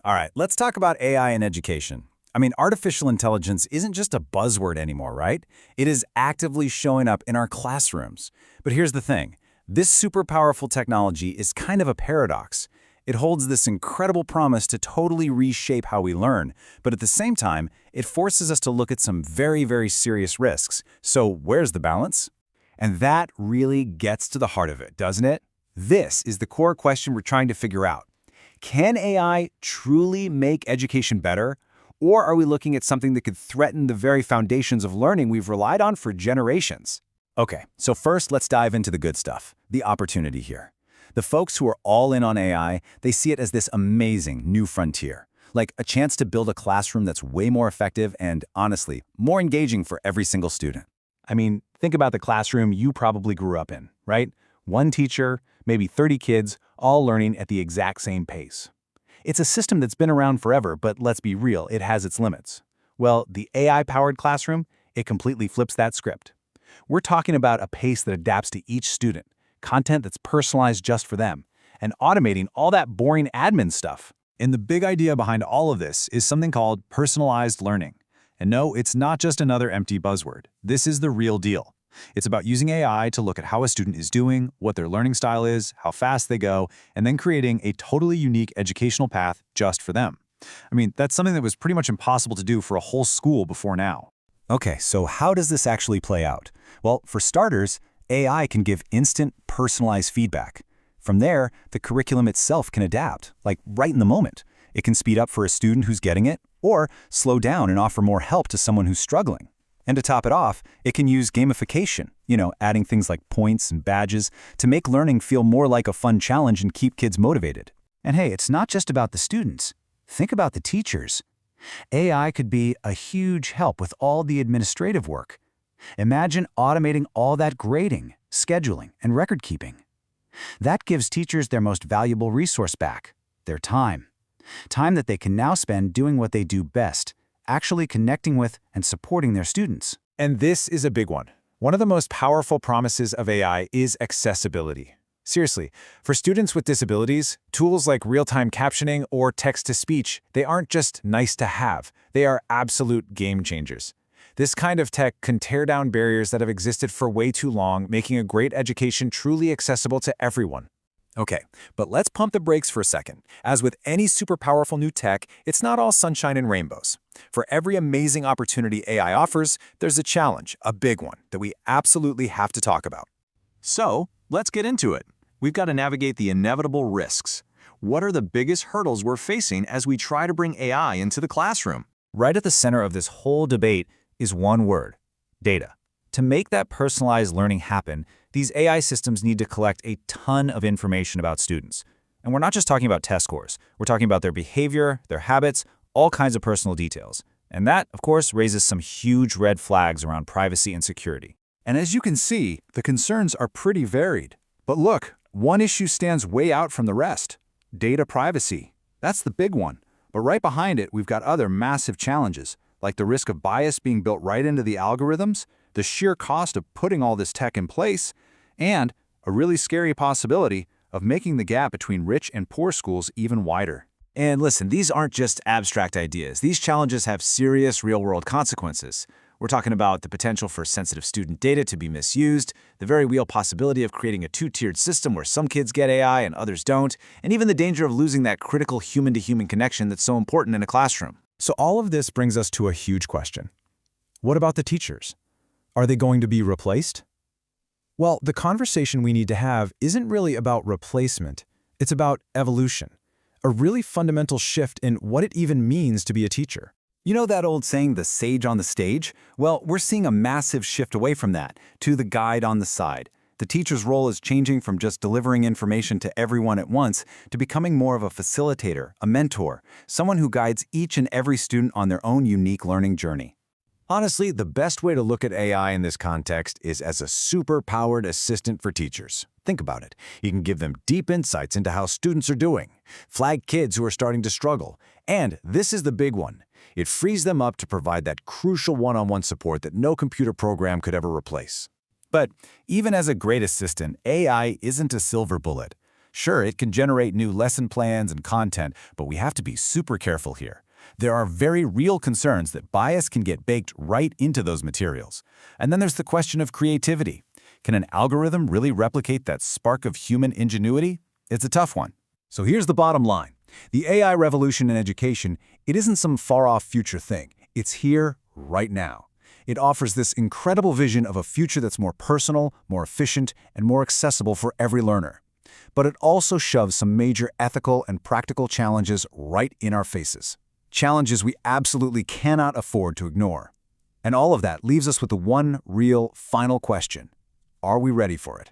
All right, let's talk about AI in education. I mean, artificial intelligence isn't just a buzzword anymore, right? It is actively showing up in our classrooms. But here's the thing. This super powerful technology is kind of a paradox. It holds this incredible promise to totally reshape how we learn, but at the same time, it forces us to look at some very, very serious risks. So where's the balance? And that really gets to the heart of it, doesn't it? This is the core question we're trying to figure out. Can AI truly make education better? Or are we looking at something that could threaten the very foundations of learning we've relied on for generations? Okay, so first let's dive into the good stuff, the opportunity here. The folks who are all in on AI, they see it as this amazing new frontier, like a chance to build a classroom that's way more effective and, honestly, more engaging for every single student. I mean, think about the classroom you probably grew up in, right? One teacher, maybe 30 kids, all learning at the exact same pace. It's a system that's been around forever, but let's be real, it has its limits. Well, the AI-powered classroom, it completely flips that script. We're talking about a pace that adapts to each student, content that's personalized just for them, and automating all that boring admin stuff. And the big idea behind all of this is something called personalized learning. And no, it's not just another empty buzzword. This is the real deal. It's about using AI to look at how a student is doing, what their learning style is, how fast they go, and then creating a totally unique educational path just for them. I mean, that's something that was pretty much impossible to do for a whole school before now. Okay, so how does this actually play out? Well, for starters, AI can give instant, personalized feedback. From there, the curriculum itself can adapt, like right in the moment. It can speed up for a student who's getting it, or slow down and offer more help to someone who's struggling. And to top it off, it can use gamification, adding things like points and badges to make learning feel more like a fun challenge and keep kids motivated. And hey, it's not just about the students. Think about the teachers. AI could be a huge help with all the administrative work. Imagine automating all that grading, scheduling, and record keeping. That gives teachers their most valuable resource back, their time. Time that they can now spend doing what they do best, actually connecting with and supporting their students. And this is a big one. One of the most powerful promises of AI is accessibility. Seriously, for students with disabilities, tools like real-time captioning or text-to-speech, they aren't just nice to have, they are absolute game changers. This kind of tech can tear down barriers that have existed for way too long, making a great education truly accessible to everyone. Okay, but let's pump the brakes for a second. As with any super powerful new tech, it's not all sunshine and rainbows. For every amazing opportunity AI offers, there's a challenge, a big one, that we absolutely have to talk about. So, let's get into it. We've got to navigate the inevitable risks. What are the biggest hurdles we're facing as we try to bring AI into the classroom? Right at the center of this whole debate is one word: data. To make that personalized learning happen, these AI systems need to collect a ton of information about students. And we're not just talking about test scores. We're talking about their behavior, their habits, all kinds of personal details. And that, of course, raises some huge red flags around privacy and security. And as you can see, the concerns are pretty varied. But look, one issue stands way out from the rest: data privacy. That's the big one. But right behind it, we've got other massive challenges, like the risk of bias being built right into the algorithms, the sheer cost of putting all this tech in place, and a really scary possibility of making the gap between rich and poor schools even wider. And listen, these aren't just abstract ideas. These challenges have serious real-world consequences. We're talking about the potential for sensitive student data to be misused, the very real possibility of creating a two-tiered system where some kids get AI and others don't, and even the danger of losing that critical human-to-human connection that's so important in a classroom. So all of this brings us to a huge question. What about the teachers? Are they going to be replaced? Well, the conversation we need to have isn't really about replacement. It's about evolution, a really fundamental shift in what it even means to be a teacher. You know that old saying, the sage on the stage? Well, we're seeing a massive shift away from that to the guide on the side. The teacher's role is changing from just delivering information to everyone at once to becoming more of a facilitator, a mentor, someone who guides each and every student on their own unique learning journey. Honestly, the best way to look at AI in this context is as a super-powered assistant for teachers. Think about it. You can give them deep insights into how students are doing, flag kids who are starting to struggle, and this is the big one. It frees them up to provide that crucial one-on-one support that no computer program could ever replace. But even as a great assistant, AI isn't a silver bullet. Sure, it can generate new lesson plans and content, but we have to be super careful here. There are very real concerns that bias can get baked right into those materials. And then there's the question of creativity. Can an algorithm really replicate that spark of human ingenuity? It's a tough one. So here's the bottom line. The AI revolution in education, it isn't some far-off future thing. It's here, right now. It offers this incredible vision of a future that's more personal, more efficient, and more accessible for every learner. But it also shoves some major ethical and practical challenges right in our faces. Challenges we absolutely cannot afford to ignore. And all of that leaves us with the one real final question. Are we ready for it?